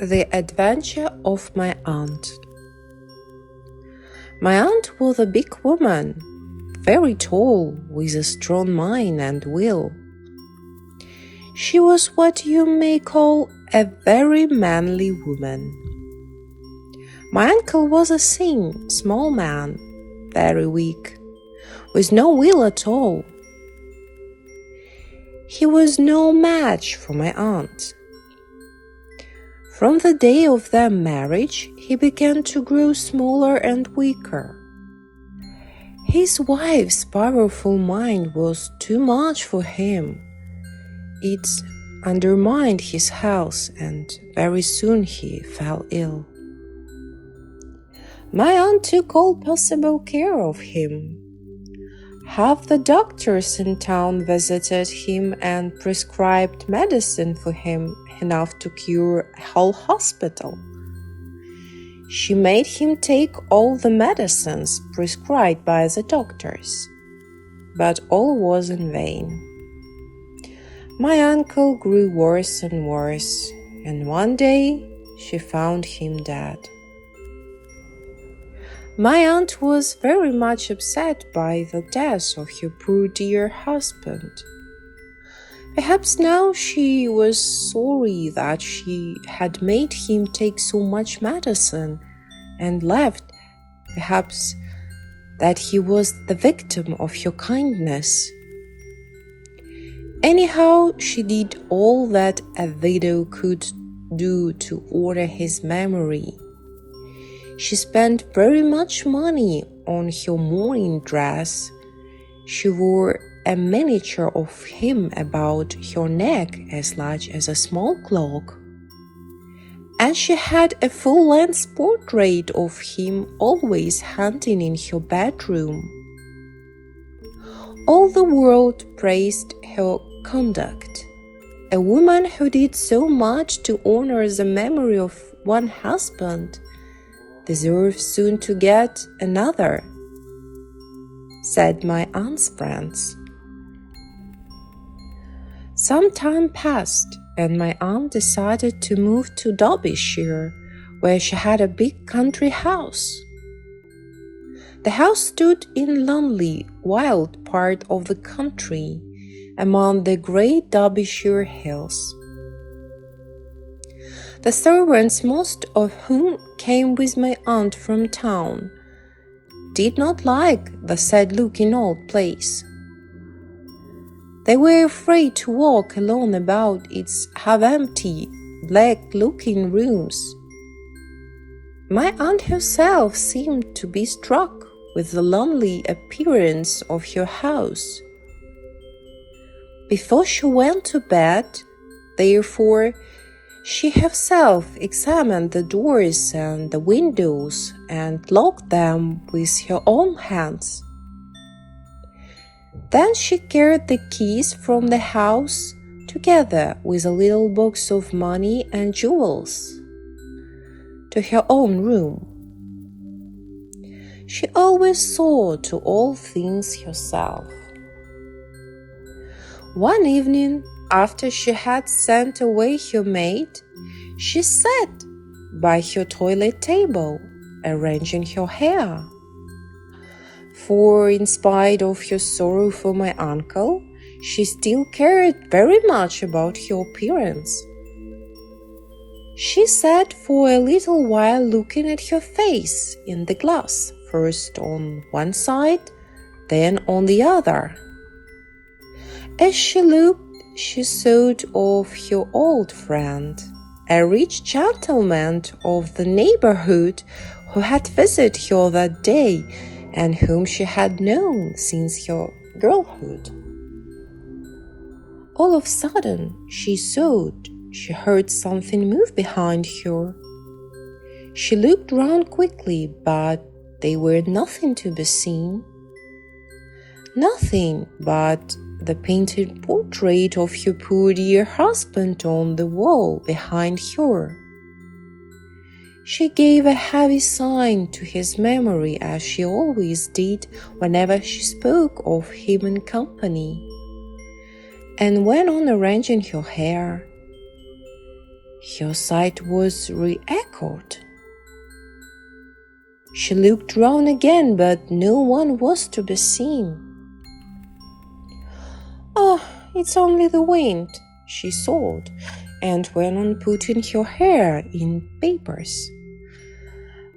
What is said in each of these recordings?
The Adventure of My Aunt. My aunt was a big woman, very tall, with a strong mind and will. She was what you may call a very manly woman. My uncle was a thin, small man, very weak, with no will at all. He was no match for my aunt. From the day of their marriage, he began to grow smaller and weaker. His wife's powerful mind was too much for him. It undermined his health, and very soon he fell ill. My aunt took all possible care of him. Half the doctors in town visited him and prescribed medicine for him, enough to cure a whole hospital. She made him take all the medicines prescribed by the doctors, but all was in vain. My uncle grew worse and worse, and one day she found him dead. My aunt was very much upset by the death of her poor dear husband. Perhaps now she was sorry that she had made him take so much medicine and left, perhaps that he was the victim of her kindness. Anyhow, she did all that a widow could do to honor his memory. She spent very much money on her mourning dress. She wore a miniature of him about her neck as large as a small clock, and she had a full-length portrait of him always hanging in her bedroom. All the world praised her conduct. A woman who did so much to honor the memory of one husband deserves soon to get another, said my aunt's friends. Some time passed, and my aunt decided to move to Derbyshire, where she had a big country house. The house stood in a lonely, wild part of the country, among the great Derbyshire hills. The servants, most of whom came with my aunt from town, did not like the sad-looking old place. They were afraid to walk alone about its half-empty, black-looking rooms. My aunt herself seemed to be struck with the lonely appearance of her house. Before she went to bed, therefore, she herself examined the doors and the windows and locked them with her own hands. Then she carried the keys from the house, together with a little box of money and jewels, to her own room. She always saw to all things herself. One evening, after she had sent away her maid, she sat by her toilet table, arranging her hair. For in spite of her sorrow for my uncle, she still cared very much about her appearance. She sat for a little while looking at her face in the glass, first on one side, then on the other. As she looked, she thought of her old friend, a rich gentleman of the neighborhood who had visited her that day and whom she had known since her girlhood. All of a sudden, she thought she heard something move behind her. She looked round quickly, but there were nothing to be seen. Nothing but the painted portrait of her poor dear husband on the wall behind her. She gave a heavy sigh to his memory, as she always did whenever she spoke of him in company, and went on arranging her hair. Her sight was re-echoed. She looked round again, but no one was to be seen. "Oh, it's only the wind," she thought, and went on putting her hair in papers.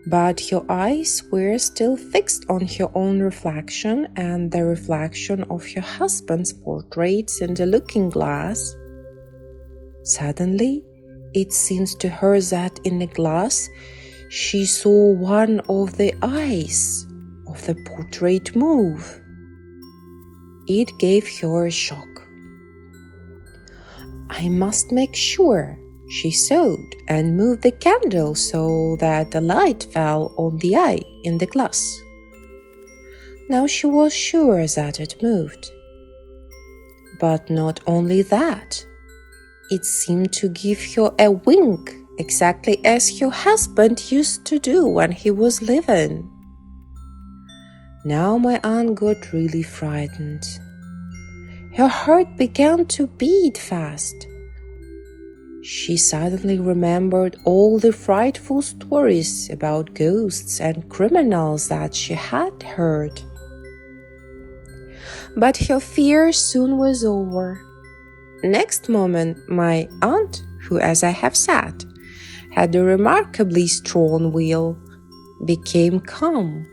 But her eyes were still fixed on her own reflection and the reflection of her husband's portraits in the looking-glass. Suddenly, it seemed to her that in the glass she saw one of the eyes of the portrait move. It gave her a shock. "I must make sure," she thought, and moved the candle so that the light fell on the eye in the glass. Now she was sure that it moved. But not only that, it seemed to give her a wink, exactly as her husband used to do when he was living. Now my aunt got really frightened. Her heart began to beat fast. She suddenly remembered all the frightful stories about ghosts and criminals that she had heard. But her fear soon was over. Next moment, my aunt, who, as I have said, had a remarkably strong will, became calm.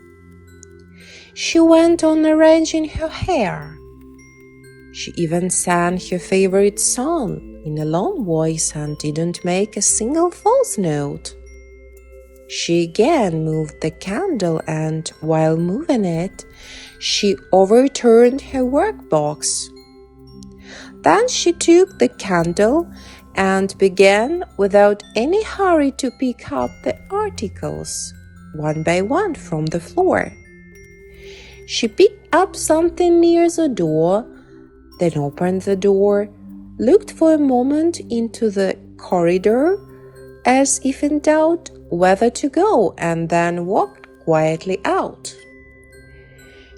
She went on arranging her hair. She even sang her favorite song in a low voice and didn't make a single false note. She again moved the candle, and while moving it, she overturned her workbox. Then she took the candle and began without any hurry to pick up the articles, one by one from the floor. She picked up something near the door, then opened the door, looked for a moment into the corridor as if in doubt whether to go, and then walked quietly out.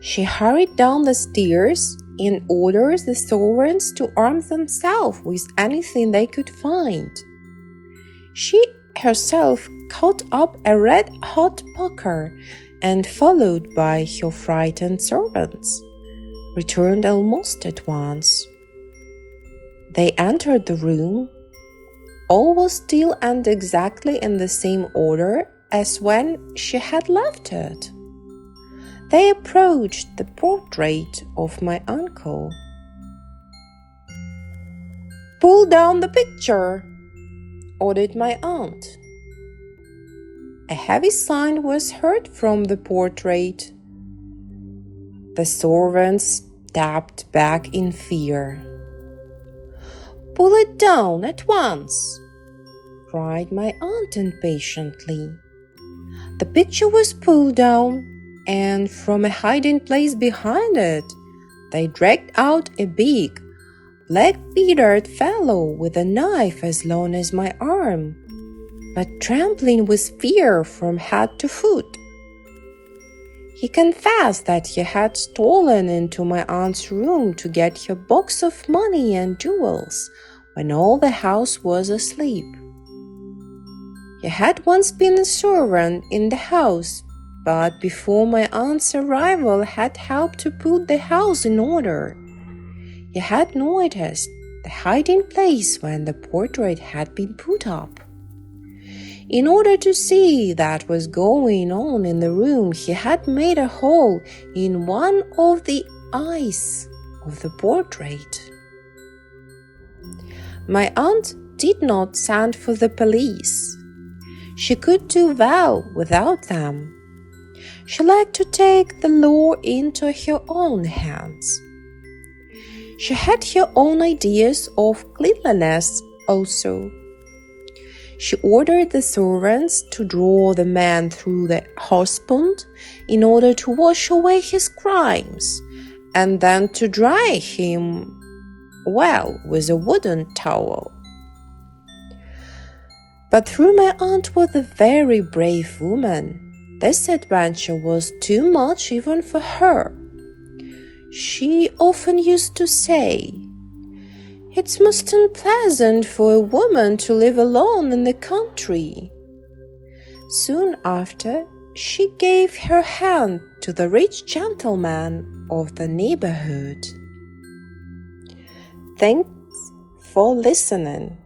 She hurried down the stairs and ordered the servants to arm themselves with anything they could find. She herself caught up a red-hot poker and, followed by her frightened servants, returned almost at once. They entered the room. All was still and exactly in the same order as when she had left it. They approached the portrait of my uncle. "Pull down the picture," ordered my aunt. A heavy sign was heard from the portrait. The servants stepped back in fear. "Pull it down at once," cried my aunt impatiently. The picture was pulled down, and from a hiding place behind it, they dragged out a big, black-bearded fellow with a knife as long as my arm, but trembling with fear from head to foot. He confessed that he had stolen into my aunt's room to get her box of money and jewels when all the house was asleep. He had once been a servant in the house, but before my aunt's arrival had helped to put the house in order. He had noticed the hiding place when the portrait had been put up. In order to see what was going on in the room, he had made a hole in one of the eyes of the portrait. My aunt did not send for the police. She could do well without them. She liked to take the law into her own hands. She had her own ideas of cleanliness also. She ordered the servants to draw the man through the husband in order to wash away his crimes, and then to dry him well with a wooden towel. But though my aunt was a very brave woman, this adventure was too much even for her. She often used to say, It's most unpleasant for a woman to live alone in the country. Soon after, she gave her hand to the rich gentleman of the neighborhood. Thanks for listening.